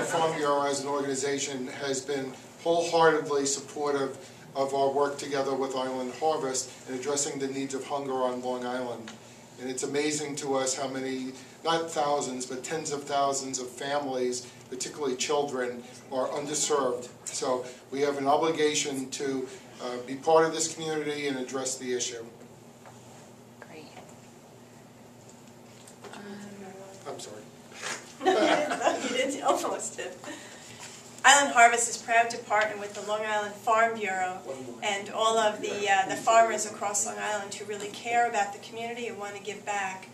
Farm Bureau as an organization has been wholeheartedly supportive of our work together with Island Harvest in addressing the needs of hunger on Long Island. And it's amazing to us how many, not thousands, but tens of thousands of families, particularly children, are underserved. So we have an obligation to be part of this community and address the issue. Great. I'm sorry. You did, almost did. Island Harvest is proud to partner with the Long Island Farm Bureau and all of the farmers across Long Island who really care about the community and want to give back.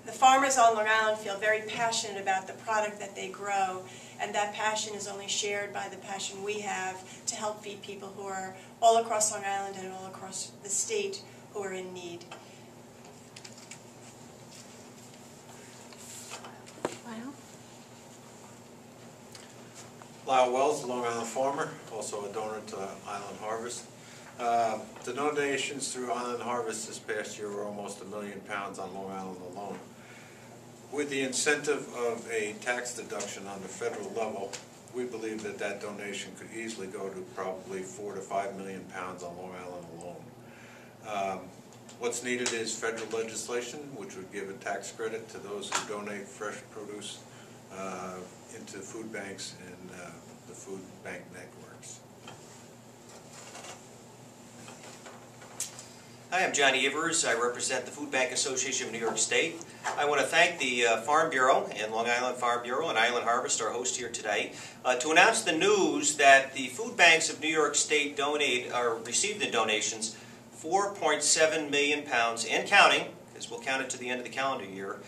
The farmers on Long Island feel very passionate about the product that they grow, and that passion is only shared by the passion we have to help feed people who are all across Long Island and all across the state who are in need. Wow. Lyle Wells, Long Island farmer, also a donor to Island Harvest. The donations through Island Harvest this past year were almost 1 million pounds on Long Island alone. With the incentive of a tax deduction on the federal level, we believe that that donation could easily go to probably 4 to 5 million pounds on Long Island alone. What's needed is federal legislation, which would give a tax credit to those who donate fresh produce into food banks and the food bank networks. Hi, I'm Johnny Ivers. I represent the Food Bank Association of New York State. I want to thank the Farm Bureau and Long Island Farm Bureau and Island Harvest, our host here today, to announce the news that the food banks of New York State received in donations 4.7 million pounds and counting, because we'll count it to the end of the calendar year,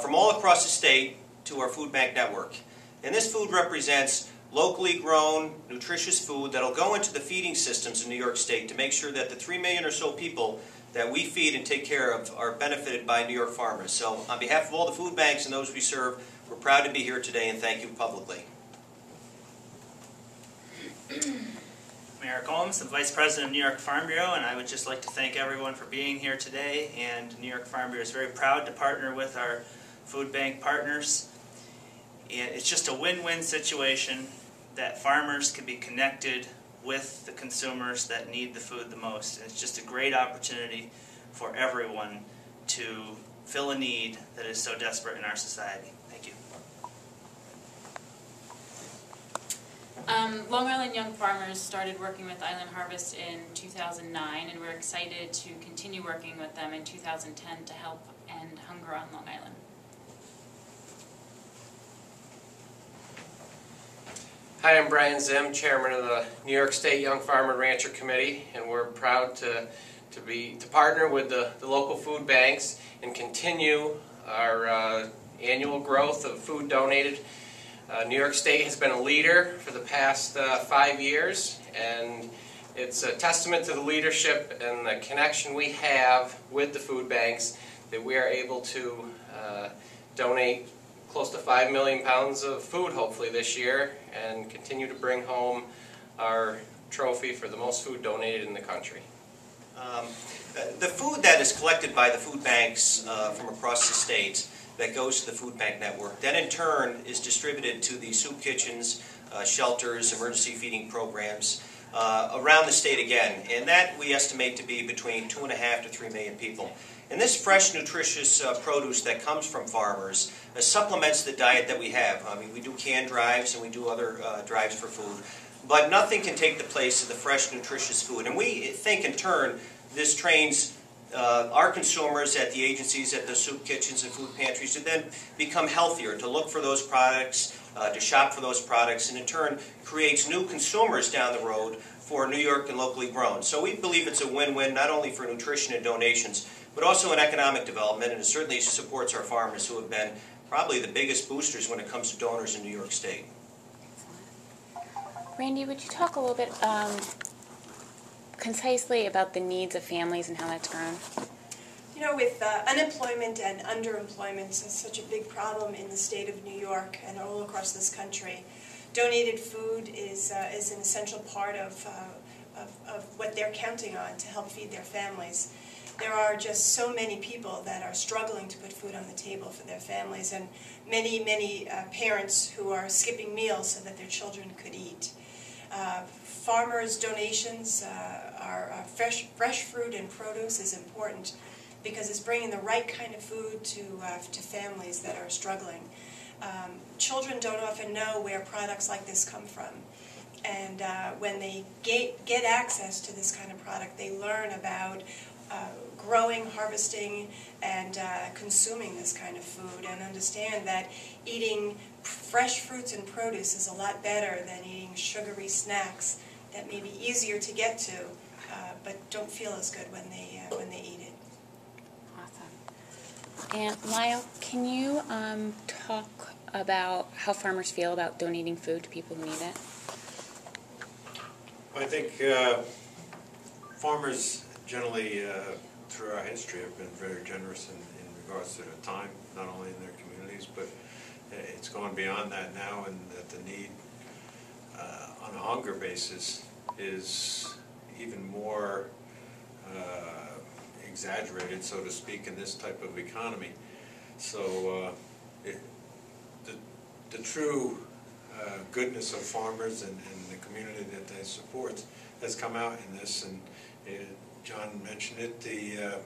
from all across the state to our food bank network. And this food represents locally grown, nutritious food that will go into the feeding systems in New York State to make sure that the 3 million or so people that we feed and take care of are benefited by New York farmers. So on behalf of all the food banks and those we serve, we're proud to be here today and thank you publicly. I'm Eric Holmes, the Vice President of New York Farm Bureau, and I would just like to thank everyone for being here today. And New York Farm Bureau is very proud to partner with our food bank partners. And it's just a win-win situation that farmers can be connected with the consumers that need the food the most. And it's just a great opportunity for everyone to fill a need that is so desperate in our society. Thank you. Long Island Young Farmers started working with Island Harvest in 2009, and we're excited to continue working with them in 2010 to help end hunger on Long Island. Hi, I'm Brian Zim, Chairman of the New York State Young Farmer Rancher Committee, and we're proud to partner with the local food banks and continue our annual growth of food donated. New York State has been a leader for the past 5 years, and it's a testament to the leadership and the connection we have with the food banks that we are able to donate close to 5 million pounds of food hopefully this year and continue to bring home our trophy for the most food donated in the country. The food that is collected by the food banks from across the state that goes to the food bank network, then in turn is distributed to the soup kitchens, shelters, emergency feeding programs around the state again, and that we estimate to be between 2.5 to 3 million people. And this fresh, nutritious produce that comes from farmers supplements the diet that we have. I mean, we do canned drives and we do other drives for food, but nothing can take the place of the fresh, nutritious food. And we think, in turn, this trains our consumers at the agencies, at the soup kitchens and food pantries to then become healthier, to look for those products, to shop for those products, and in turn creates new consumers down the road for New York and locally grown. So we believe it's a win-win not only for nutrition and donations, but also in economic development, and it certainly supports our farmers who have been probably the biggest boosters when it comes to donors in New York State. Randy, would you talk a little bit concisely about the needs of families and how that's grown? You know, with unemployment and underemployment is such a big problem in the state of New York and all across this country, donated food is an essential part of what they're counting on to help feed their families. there are just so many people that are struggling to put food on the table for their families, and many parents who are skipping meals so that their children could eat. Farmers' donations are fresh fruit and produce is important because it's bringing the right kind of food to families that are struggling. Children don't often know where products like this come from, and when they get access to this kind of product, they learn about growing, harvesting, and consuming this kind of food, and understand that eating fresh fruits and produce is a lot better than eating sugary snacks that may be easier to get to, but don't feel as good when they eat it. Awesome. And Lyle, can you talk about how farmers feel about donating food to people who need it? I think farmers generally, through our history, have been very generous in regards to their time, not only in their communities, but it's going beyond that now, and that the need on a hunger basis is even more exaggerated, so to speak, in this type of economy. So the true goodness of farmers and the community that they support has come out in this, and John mentioned it, the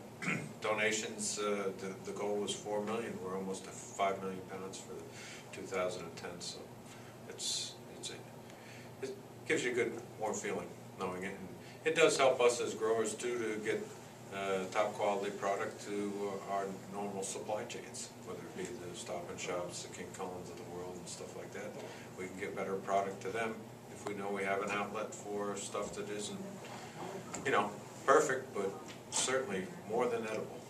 donations, the goal was 4 million. We're almost at 5 million pounds for 2010, so it gives you a good, warm feeling knowing it. And it does help us as growers too to get top quality product to our normal supply chains, whether it be the Stop and Shops, the King Cullens of the world and stuff like that. We can get better product to them if we know we have an outlet for stuff that isn't, perfect, but certainly more than edible.